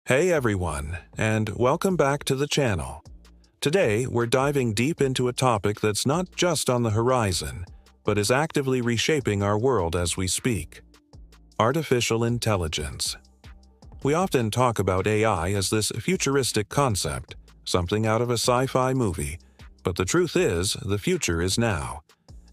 Hey everyone, and welcome back to the channel. Today, we're diving deep into a topic that's not just on the horizon, but is actively reshaping our world as we speak. Artificial intelligence. We often talk about AI as this futuristic concept, something out of a sci-fi movie, but the truth is, the future is now.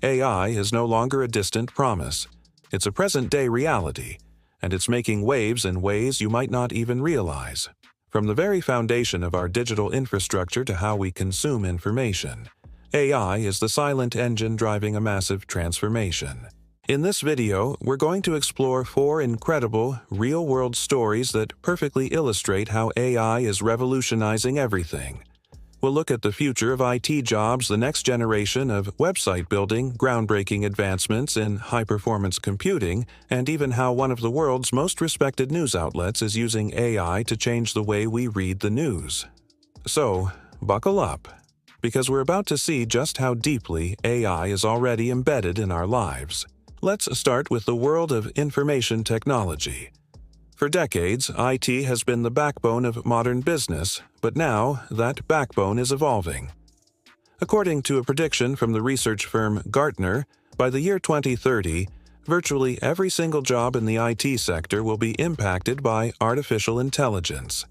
AI is no longer a distant promise. It's a present-day reality, and it's making waves in ways you might not even realize. From the very foundation of our digital infrastructure to how we consume information, AI is the silent engine driving a massive transformation. In this video, we're going to explore 4 incredible, real-world stories that perfectly illustrate how AI is revolutionizing everything. We'll look at the future of IT jobs, the next generation of website building, groundbreaking advancements in high-performance computing, and even how one of the world's most respected news outlets is using AI to change the way we read the news. So, buckle up, because we're about to see just how deeply AI is already embedded in our lives. Let's start with the world of information technology. For decades, IT has been the backbone of modern business, but now that backbone is evolving. According to a prediction from the research firm Gartner, by the year 2030, virtually every single job in the IT sector will be impacted by artificial intelligence.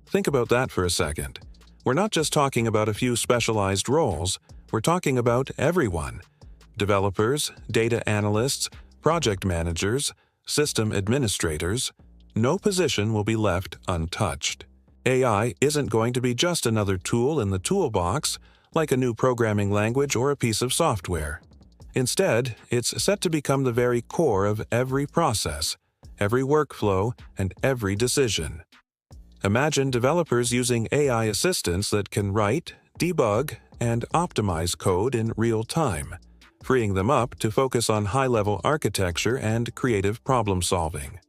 Think about that for a second. We're not just talking about a few specialized roles, we're talking about everyone. Developers, data analysts, project managers, system administrators. No position will be left untouched. AI isn't going to be just another tool in the toolbox, like a new programming language or a piece of software. Instead, it's set to become the very core of every process, every workflow, and every decision. Imagine developers using AI assistants that can write, debug, and optimize code in real time, freeing them up to focus on high-level architecture and creative problem-solving.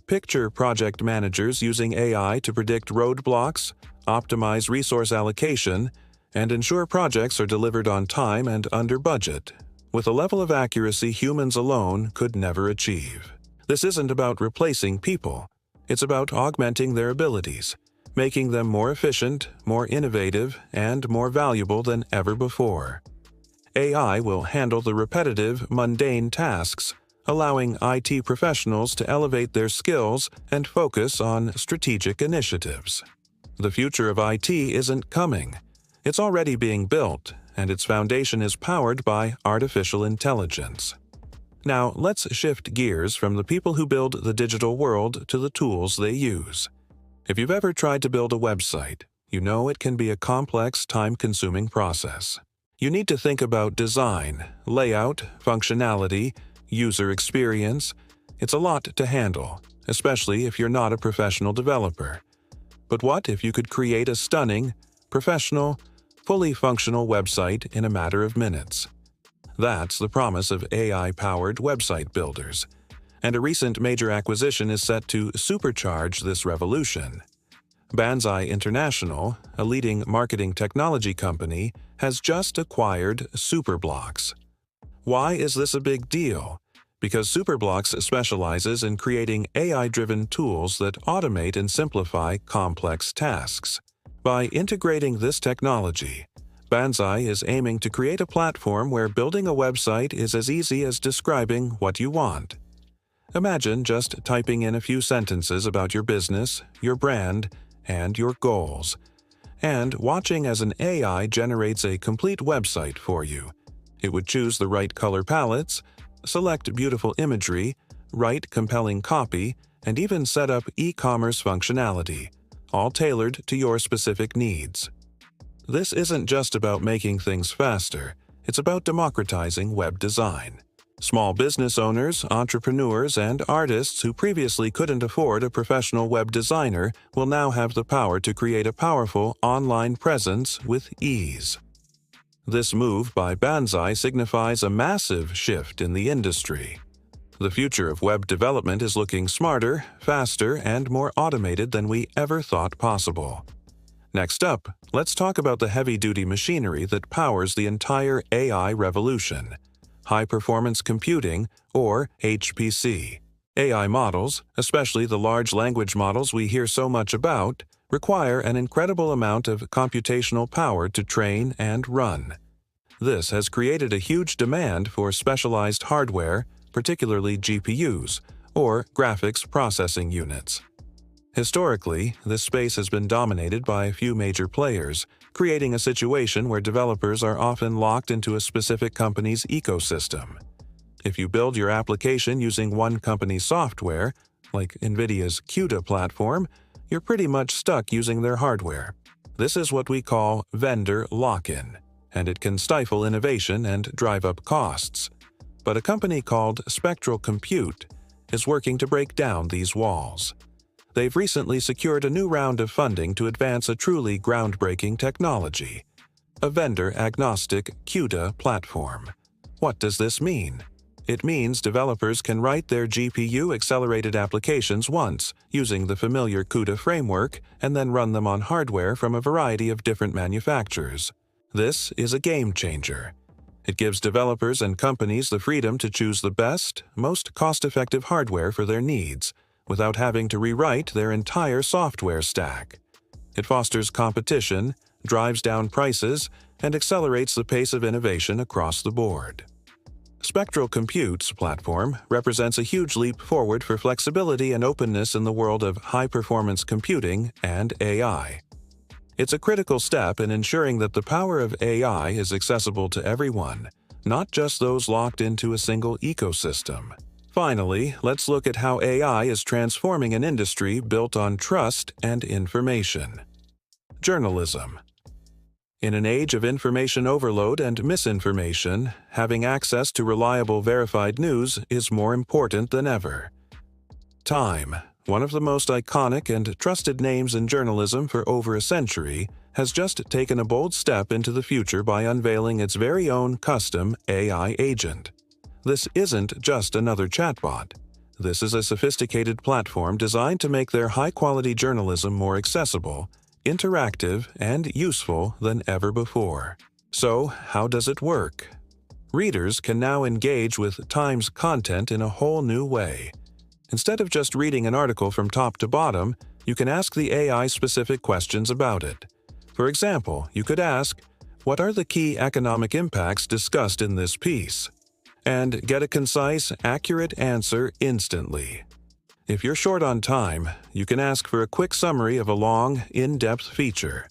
Picture project managers using AI to predict roadblocks, optimize resource allocation, and ensure projects are delivered on time and under budget, with a level of accuracy humans alone could never achieve. This isn't about replacing people. It's about augmenting their abilities, making them more efficient, more innovative, and more valuable than ever before. AI will handle the repetitive, mundane tasks, allowing IT professionals to elevate their skills and focus on strategic initiatives. The future of IT isn't coming. It's already being built, and its foundation is powered by artificial intelligence. Now, let's shift gears from the people who build the digital world to the tools they use. If you've ever tried to build a website, you know it can be a complex, time-consuming process. You need to think about design, layout, functionality, user experience. It's a lot to handle, especially if you're not a professional developer. But what if you could create a stunning, professional, fully functional website in a matter of minutes? That's the promise of AI-powered website builders, and a recent major acquisition is set to supercharge this revolution. Banzai International, a leading marketing technology company, has just acquired Superblocks. Why is this a big deal? Because Superblocks specializes in creating AI-driven tools that automate and simplify complex tasks. By integrating this technology, Banzai is aiming to create a platform where building a website is as easy as describing what you want. Imagine just typing in a few sentences about your business, your brand, and your goals, and watching as an AI generates a complete website for you. It would choose the right color palettes, select beautiful imagery, write compelling copy, and even set up e-commerce functionality, all tailored to your specific needs. This isn't just about making things faster, it's about democratizing web design. Small business owners, entrepreneurs, and artists who previously couldn't afford a professional web designer will now have the power to create a powerful online presence with ease. This move by Banzai signifies a massive shift in the industry. The future of web development is looking smarter, faster, and more automated than we ever thought possible. Next up, let's talk about the heavy-duty machinery that powers the entire AI revolution: high-performance computing, or HPC. AI models, especially the large language models we hear so much about, require an incredible amount of computational power to train and run. This has created a huge demand for specialized hardware, particularly GPUs, or graphics processing units. Historically, this space has been dominated by a few major players, creating a situation where developers are often locked into a specific company's ecosystem. If you build your application using one company's software, like NVIDIA's CUDA platform, you're pretty much stuck using their hardware. This is what we call vendor lock-in, and it can stifle innovation and drive up costs. But a company called Spectral Compute is working to break down these walls. They've recently secured a new round of funding to advance a truly groundbreaking technology, a vendor-agnostic CUDA platform. What does this mean? It means developers can write their GPU-accelerated applications once, using the familiar CUDA framework, and then run them on hardware from a variety of different manufacturers. This is a game changer. It gives developers and companies the freedom to choose the best, most cost-effective hardware for their needs, without having to rewrite their entire software stack. It fosters competition, drives down prices, and accelerates the pace of innovation across the board. Spectral Compute's platform represents a huge leap forward for flexibility and openness in the world of high-performance computing and AI. It's a critical step in ensuring that the power of AI is accessible to everyone, not just those locked into a single ecosystem. Finally, let's look at how AI is transforming an industry built on trust and information. Journalism. In an age of information overload and misinformation, having access to reliable, verified news is more important than ever. Time, one of the most iconic and trusted names in journalism for over a century, has just taken a bold step into the future by unveiling its very own custom AI agent. This isn't just another chatbot. This is a sophisticated platform designed to make their high-quality journalism more accessible, interactive, and useful than ever before. So, how does it work? Readers can now engage with Times content in a whole new way. Instead of just reading an article from top to bottom, you can ask the AI specific questions about it. For example, you could ask, "What are the key economic impacts discussed in this piece?" and get a concise, accurate answer instantly. If you're short on time, you can ask for a quick summary of a long, in-depth feature.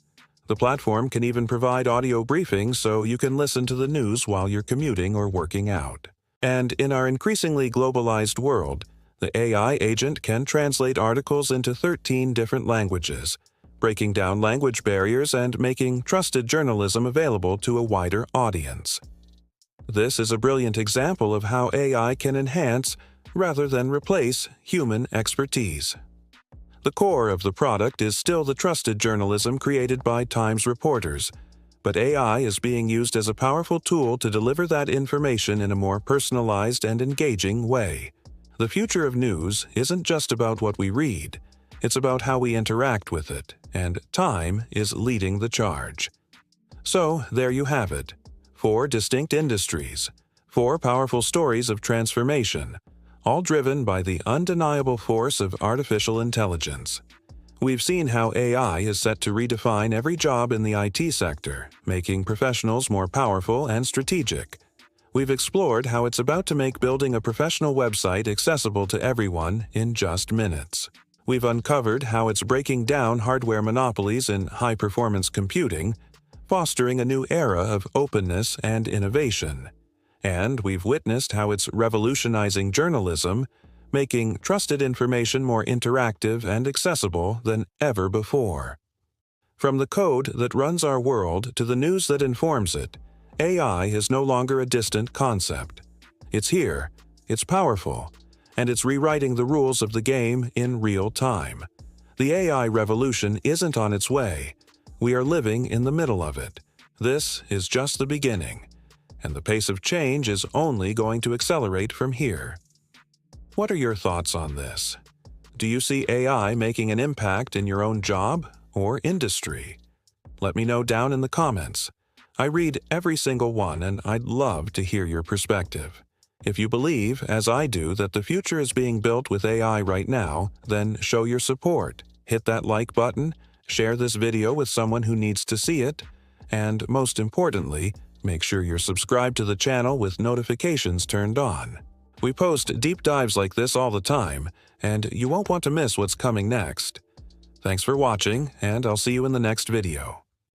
The platform can even provide audio briefings so you can listen to the news while you're commuting or working out. And in our increasingly globalized world, the AI agent can translate articles into 13 different languages, breaking down language barriers and making trusted journalism available to a wider audience. This is a brilliant example of how AI can enhance, rather than replace, human expertise. The core of the product is still the trusted journalism created by Times reporters, but AI is being used as a powerful tool to deliver that information in a more personalized and engaging way. The future of news isn't just about what we read, it's about how we interact with it, and Time is leading the charge. So, there you have it. 4 distinct industries, 4 powerful stories of transformation, all driven by the undeniable force of artificial intelligence. We've seen how AI is set to redefine every job in the IT sector, making professionals more powerful and strategic. We've explored how it's about to make building a professional website accessible to everyone in just minutes. We've uncovered how it's breaking down hardware monopolies in high-performance computing, fostering a new era of openness and innovation. And we've witnessed how it's revolutionizing journalism, making trusted information more interactive and accessible than ever before. From the code that runs our world to the news that informs it, AI is no longer a distant concept. It's here, it's powerful, and it's rewriting the rules of the game in real time. The AI revolution isn't on its way. We are living in the middle of it. This is just the beginning, and the pace of change is only going to accelerate from here. What are your thoughts on this? Do you see AI making an impact in your own job or industry? Let me know down in the comments. I read every single one, and I'd love to hear your perspective. If you believe, as I do, that the future is being built with AI right now, then show your support. Hit that like button, share this video with someone who needs to see it, and most importantly, make sure you're subscribed to the channel with notifications turned on. We post deep dives like this all the time, and you won't want to miss what's coming next. Thanks for watching, and I'll see you in the next video.